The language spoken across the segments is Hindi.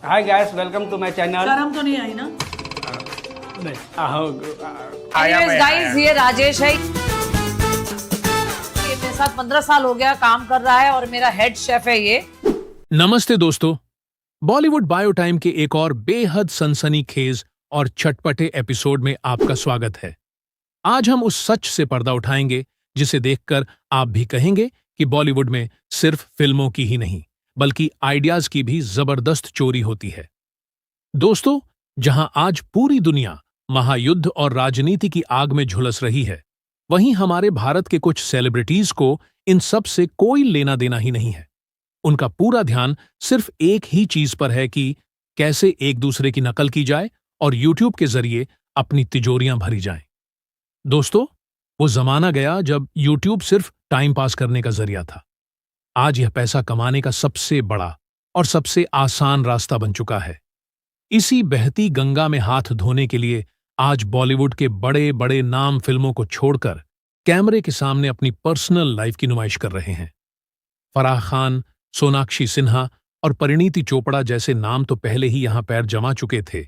Hi guys, welcome to my channel. शर्म तो नहीं आई ना? नहीं, Anyways, guys, ये राजेश है। ये मेरे साथ 15 साल हो गया काम कर रहा है और मेरा हेड शेफ है ये। नमस्ते दोस्तों, बॉलीवुड बायो टाइम के एक और बेहद सनसनीखेज और चटपटे एपिसोड में आपका स्वागत है। आज हम उस सच से पर्दा उठाएंगे जिसे देखकर आप भी कहेंगे कि बॉलीवुड में सिर्फ फिल्मों की ही नहीं बल्कि आइडियाज की भी जबरदस्त चोरी होती है। दोस्तों, जहां आज पूरी दुनिया महायुद्ध और राजनीति की आग में झुलस रही है, वहीं हमारे भारत के कुछ सेलिब्रिटीज को इन सब से कोई लेना देना ही नहीं है। उनका पूरा ध्यान सिर्फ एक ही चीज पर है कि कैसे एक दूसरे की नकल की जाए और यूट्यूब के जरिए अपनी तिजोरियां भरी जाएं। दोस्तों, वो जमाना गया जब यूट्यूब सिर्फ टाइम पास करने का जरिया था। आज यह पैसा कमाने का सबसे बड़ा और सबसे आसान रास्ता बन चुका है। इसी बहती गंगा में हाथ धोने के लिए आज बॉलीवुड के बड़े बड़े नाम फिल्मों को छोड़कर कैमरे के सामने अपनी पर्सनल लाइफ की नुमाइश कर रहे हैं। फराह खान, सोनाक्षी सिन्हा और परिणीति चोपड़ा जैसे नाम तो पहले ही यहां पैर जमा चुके थे,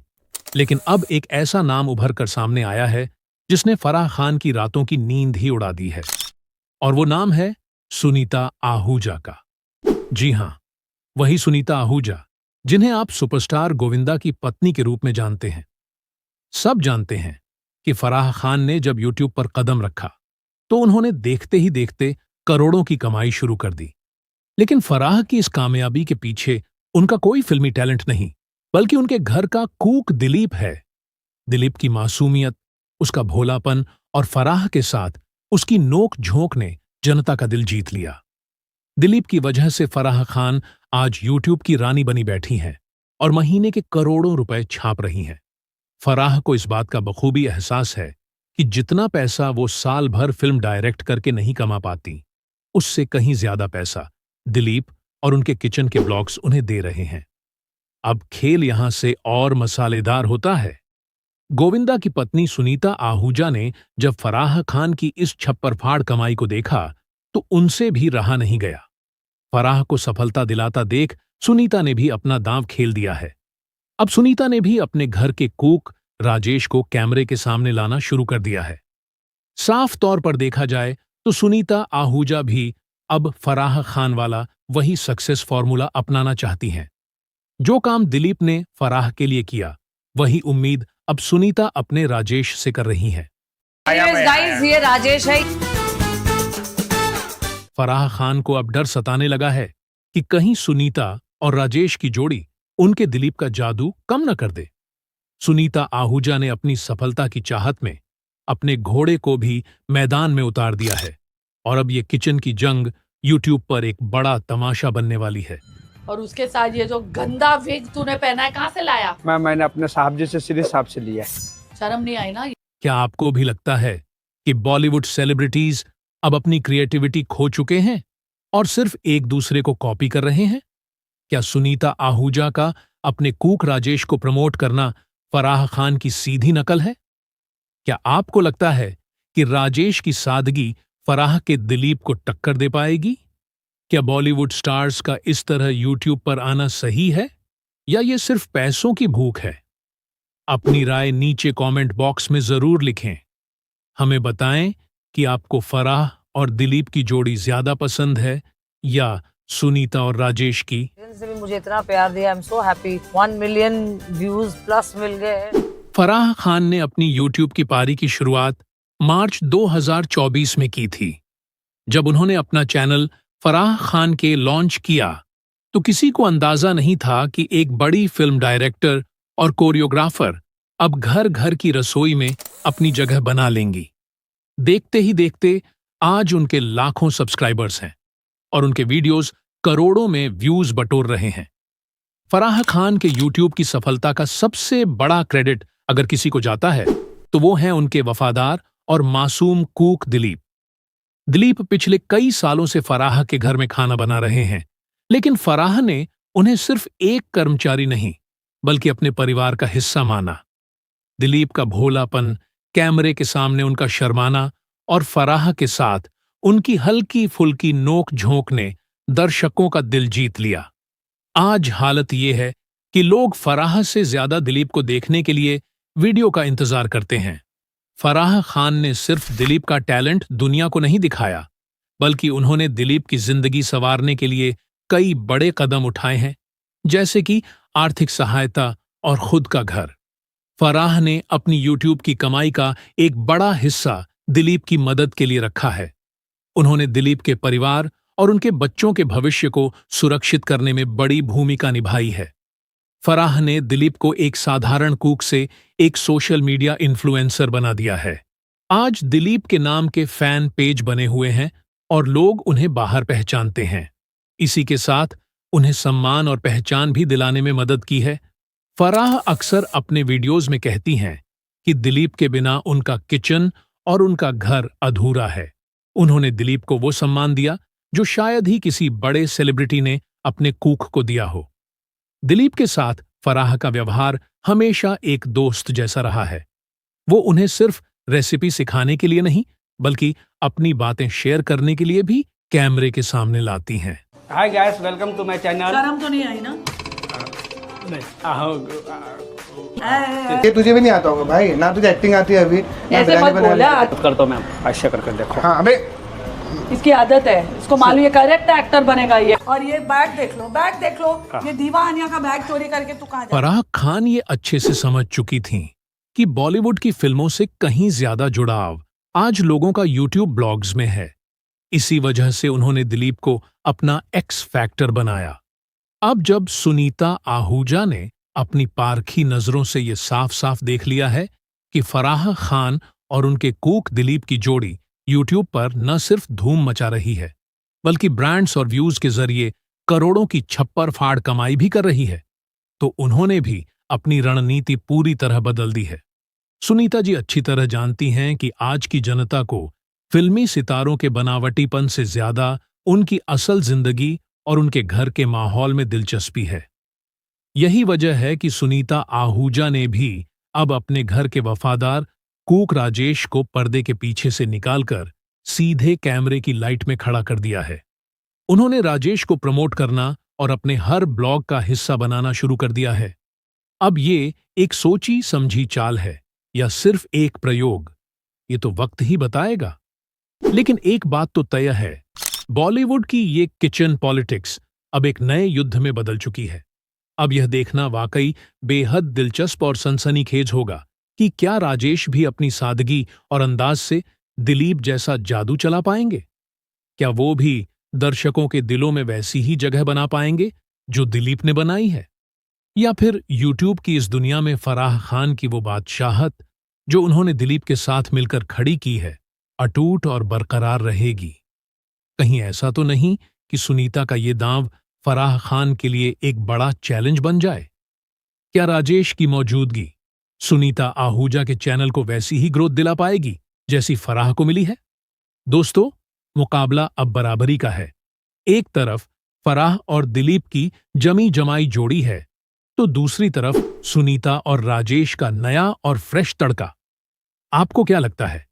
लेकिन अब एक ऐसा नाम उभर कर सामने आया है जिसने फराह खान की रातों की नींद ही उड़ा दी है, और वो नाम है सुनीता आहूजा का। जी हां, वही सुनीता आहूजा जिन्हें आप सुपरस्टार गोविंदा की पत्नी के रूप में जानते हैं। सब जानते हैं कि फराह खान ने जब यूट्यूब पर कदम रखा तो उन्होंने देखते ही देखते करोड़ों की कमाई शुरू कर दी। लेकिन फराह की इस कामयाबी के पीछे उनका कोई फिल्मी टैलेंट नहीं, बल्कि उनके घर का कूक दिलीप है। दिलीप की मासूमियत, उसका भोलापन और फराह के साथ उसकी नोक झोंक ने जनता का दिल जीत लिया। दिलीप की वजह से फराह खान आज यूट्यूब की रानी बनी बैठी हैं और महीने के करोड़ों रुपए छाप रही हैं। फराह को इस बात का बखूबी एहसास है कि जितना पैसा वो साल भर फिल्म डायरेक्ट करके नहीं कमा पाती, उससे कहीं ज्यादा पैसा दिलीप और उनके किचन के ब्लॉग्स उन्हें दे रहे हैं। अब खेल यहां से और मसालेदार होता है। गोविंदा की पत्नी सुनीता आहूजा ने जब फराह खान की इस छप्परफाड़ कमाई को देखा तो उनसे भी रहा नहीं गया। फराह को सफलता दिलाता देख सुनीता ने भी अपना दांव खेल दिया है। अब सुनीता ने भी अपने घर के कूक राजेश को कैमरे के सामने लाना शुरू कर दिया है। साफ तौर पर देखा जाए तो सुनीता आहूजा भी अब फराह खान वाला वही सक्सेस फॉर्मूला अपनाना चाहती हैं। जो काम दिलीप ने फराह के लिए किया, वही उम्मीद अब सुनीता अपने राजेश से कर रही है। Anyways, guys, ये राजेश है। फराह खान को अब डर सताने लगा है कि कहीं सुनीता और राजेश की जोड़ी उनके दिलीप का जादू कम न कर दे। सुनीता आहूजा ने अपनी सफलता की चाहत में अपने घोड़े को भी मैदान में उतार दिया है, और अब ये किचन की जंग यूट्यूब पर एक बड़ा तमाशा बनने वाली है। और उसके साथ ये जो गंदा विग तूने पहना है, कहाँ से लाया? मैंने अपने साहब जी से सीधे साहब से लिया। शर्म नहीं आई ना? क्या आपको भी लगता है कि बॉलीवुड सेलिब्रिटीज अब अपनी क्रिएटिविटी खो चुके हैं और सिर्फ एक दूसरे को कॉपी कर रहे हैं? क्या सुनीता आहूजा का अपने कूक राजेश को प्रमोट करना फराह खान की सीधी नकल है? क्या आपको लगता है कि राजेश की सादगी फराह के दिलीप को टक्कर दे पाएगी? क्या बॉलीवुड स्टार्स का इस तरह यूट्यूब पर आना सही है, या ये सिर्फ पैसों की भूख है? अपनी राय नीचे कमेंट बॉक्स में जरूर लिखें। हमें बताएं कि आपको फराह और दिलीप की जोड़ी ज्यादा पसंद है या सुनीता और राजेश की। से भी मुझे इतना प्यार दिया, I am so happy. 1 million views plus मिल गए। फराह खान ने अपनी यूट्यूब की पारी की शुरुआत मार्च 2024 में की थी। जब उन्होंने अपना चैनल फराह खान के लॉन्च किया तो किसी को अंदाजा नहीं था कि एक बड़ी फिल्म डायरेक्टर और कोरियोग्राफर अब घर घर की रसोई में अपनी जगह बना लेंगी। देखते ही देखते आज उनके लाखों सब्सक्राइबर्स हैं और उनके वीडियोस करोड़ों में व्यूज बटोर रहे हैं। फराह खान के यूट्यूब की सफलता का सबसे बड़ा क्रेडिट अगर किसी को जाता है तो वो है उनके वफादार और मासूम कूक दिलीप। दिलीप पिछले कई सालों से फराह के घर में खाना बना रहे हैं, लेकिन फराह ने उन्हें सिर्फ एक कर्मचारी नहीं बल्कि अपने परिवार का हिस्सा माना। दिलीप का भोलापन, कैमरे के सामने उनका शर्माना और फराह के साथ उनकी हल्की फुल्की नोक झोंक ने दर्शकों का दिल जीत लिया। आज हालत ये है कि लोग फराह से ज्यादा दिलीप को देखने के लिए वीडियो का इंतजार करते हैं। फराह खान ने सिर्फ दिलीप का टैलेंट दुनिया को नहीं दिखाया, बल्कि उन्होंने दिलीप की जिंदगी संवारने के लिए कई बड़े कदम उठाए हैं, जैसे कि आर्थिक सहायता और खुद का घर। फराह ने अपनी यूट्यूब की कमाई का एक बड़ा हिस्सा दिलीप की मदद के लिए रखा है। उन्होंने दिलीप के परिवार और उनके बच्चों के भविष्य को सुरक्षित करने में बड़ी भूमिका निभाई है। फराह ने दिलीप को एक साधारण कूक से एक सोशल मीडिया इन्फ्लुएंसर बना दिया है। आज दिलीप के नाम के फैन पेज बने हुए हैं और लोग उन्हें बाहर पहचानते हैं। इसी के साथ उन्हें सम्मान और पहचान भी दिलाने में मदद की है। फराह अक्सर अपने वीडियोज में कहती हैं कि दिलीप के बिना उनका किचन और उनका घर अधूरा है। उन्होंने दिलीप को वो सम्मान दिया जो शायद ही किसी बड़े सेलिब्रिटी ने अपने कूक को दिया हो। दिलीप के साथ फराह का व्यवहार हमेशा एक दोस्त जैसा रहा है। वो उन्हें सिर्फ रेसिपी सिखाने के लिए नहीं, बल्कि अपनी बातें शेयर करने के लिए भी कैमरे के सामने लाती हैं। Hi guys, welcome to my channel. शर्म तो नहीं आई ना? नहीं, ये तुझे भी नहीं आता होगा भाई, ना तुझे एक्टिंग आती है अभी, ना ऐसे बिरयानी मत बनानी बोला। आती है। करता हूँ मैं, ऐसे करके देखो। हाँ अबे इसकी आदत है, इसको मालूम ये करेक्ट एक्टर बनेगा ये। और ये बैग देख लो, बैग देख लो, ये दीवा आनिया का बैग चोरी करके तू कहाँ जा? फराह खान ये अच्छे से समझ चुकी थीं कि बॉलीवुड की फिल्मों से कहीं ज्यादा जुड़ाव आज लोगों का यूट्यूब ब्लॉग्स में है। इसी वजह से उन्होंने दिलीप को अपना एक्स फैक्टर बनाया। अब जब सुनीता आहूजा ने अपनी पारखी नजरों से ये साफ साफ देख लिया है कि फराह खान और उनके कूक दिलीप की जोड़ी यूट्यूब पर न सिर्फ धूम मचा रही है, बल्कि ब्रांड्स और व्यूज के जरिए करोड़ों की छप्पर फाड़ कमाई भी कर रही है, तो उन्होंने भी अपनी रणनीति पूरी तरह बदल दी है। सुनीता जी अच्छी तरह जानती हैं कि आज की जनता को फिल्मी सितारों के बनावटीपन से ज्यादा उनकी असल जिंदगी और उनके घर के माहौल में दिलचस्पी है। यही वजह है कि सुनीता आहूजा ने भी अब अपने घर के वफादार कूक राजेश को पर्दे के पीछे से निकालकर सीधे कैमरे की लाइट में खड़ा कर दिया है। उन्होंने राजेश को प्रमोट करना और अपने हर ब्लॉग का हिस्सा बनाना शुरू कर दिया है। अब ये एक सोची समझी चाल है या सिर्फ एक प्रयोग, ये तो वक्त ही बताएगा। लेकिन एक बात तो तय है, बॉलीवुड की ये किचन पॉलिटिक्स अब एक नए युद्ध में बदल चुकी है। अब यह देखना वाकई बेहद दिलचस्प और सनसनीखेज होगा कि क्या राजेश भी अपनी सादगी और अंदाज से दिलीप जैसा जादू चला पाएंगे? क्या वो भी दर्शकों के दिलों में वैसी ही जगह बना पाएंगे जो दिलीप ने बनाई है? या फिर यूट्यूब की इस दुनिया में फराह खान की वो बादशाहत जो उन्होंने दिलीप के साथ मिलकर खड़ी की है, अटूट और बरकरार रहेगी? कहीं ऐसा तो नहीं कि सुनीता का ये दांव फराह खान के लिए एक बड़ा चैलेंज बन जाए? क्या राजेश की मौजूदगी सुनीता आहूजा के चैनल को वैसी ही ग्रोथ दिला पाएगी जैसी फराह को मिली है? दोस्तों, मुकाबला अब बराबरी का है। एक तरफ फराह और दिलीप की जमी जमाई जोड़ी है, तो दूसरी तरफ सुनीता और राजेश का नया और फ्रेश तड़का। आपको क्या लगता है,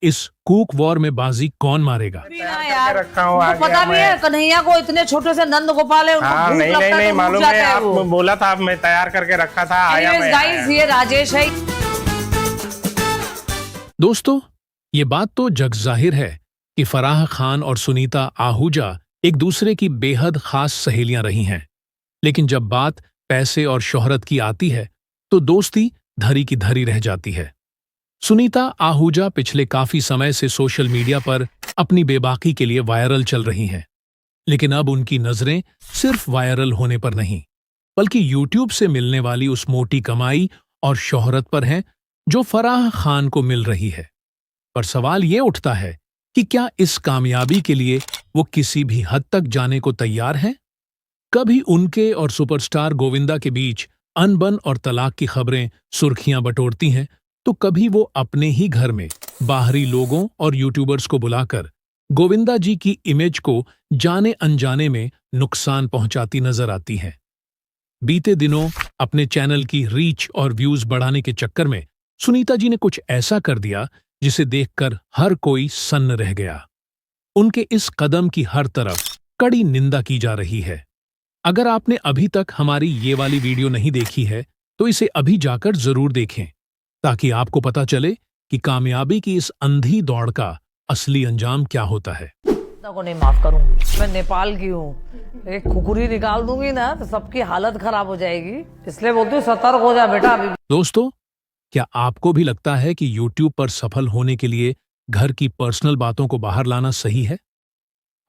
इस कूक वॉर में बाजी कौन मारेगा? यार रखा हूँ, आ उनको गया पता भी है मैं। कन्हैया को इतने छोटे से नंद गोपाल है, उनको हाँ भूख नहीं लगता नहीं है नहीं तो भूख मालूम जाता है, है आप वो। बोला था, अब मैं तैयार करके रखा था, आया Anyways, मैं guys, आया। ये राजेश है। दोस्तों, ये बात तो जग जाहिर है कि फराह खान और सुनीता आहूजा एक दूसरे की बेहद खास सहेलियां रही हैं। लेकिन जब बात पैसे और शोहरत की आती है तो दोस्ती धरी की धरी रह जाती है। सुनीता आहूजा पिछले काफी समय से सोशल मीडिया पर अपनी बेबाकी के लिए वायरल चल रही हैं, लेकिन अब उनकी नजरें सिर्फ वायरल होने पर नहीं, बल्कि यूट्यूब से मिलने वाली उस मोटी कमाई और शोहरत पर हैं जो फराह खान को मिल रही है। पर सवाल ये उठता है कि क्या इस कामयाबी के लिए वो किसी भी हद तक जाने को तैयार हैं? कभी उनके और सुपरस्टार गोविंदा के बीच अनबन और तलाक की खबरें सुर्खियां बटोरती हैं, तो कभी वो अपने ही घर में बाहरी लोगों और यूट्यूबर्स को बुलाकर गोविंदा जी की इमेज को जाने अनजाने में नुकसान पहुंचाती नजर आती हैं। बीते दिनों अपने चैनल की रीच और व्यूज बढ़ाने के चक्कर में सुनीता जी ने कुछ ऐसा कर दिया जिसे देखकर हर कोई सन्न रह गया। उनके इस कदम की हर तरफ कड़ी निंदा की जा रही है। अगर आपने अभी तक हमारी ये वाली वीडियो नहीं देखी है तो इसे अभी जाकर जरूर देखें ताकि आपको पता चले कि कामयाबी की इस अंधी दौड़ का असली अंजाम क्या होता है। को नहीं माफ करूंगी। मैं नेपाल की हूँ, एक खुकुरी निकाल दूंगी ना तो सबकी हालत खराब हो जाएगी, इसलिए बोलती हूँ सतर्क हो जा बेटा अभी। दोस्तों, क्या आपको भी लगता है कि YouTube पर सफल होने के लिए घर की पर्सनल बातों को बाहर लाना सही है?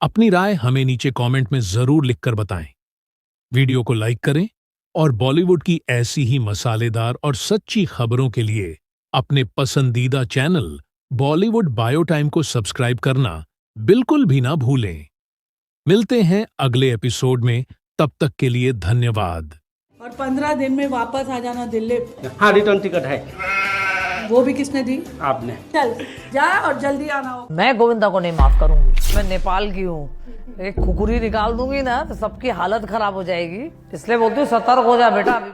अपनी राय हमें नीचे कमेंट में जरूर लिखकर बताएं। वीडियो को लाइक करें और बॉलीवुड की ऐसी ही मसालेदार और सच्ची खबरों के लिए अपने पसंदीदा चैनल बॉलीवुड बायो टाइम को सब्सक्राइब करना बिल्कुल भी ना भूलें। मिलते हैं अगले एपिसोड में, तब तक के लिए धन्यवाद। और 15 दिन में वापस आ जाना दिल्ली। हाँ, रिटर्न टिकट है, वो भी किसने दी? आपने। चल जा और जल्दी आना हो। मैं गोविंदा को नहीं माफ करूंगी। मैं नेपाल की हूँ, एक खुकुरी निकाल दूंगी ना तो सबकी हालत खराब हो जाएगी, इसलिए बोलती हूँ सतर्क हो जा बेटा अभी।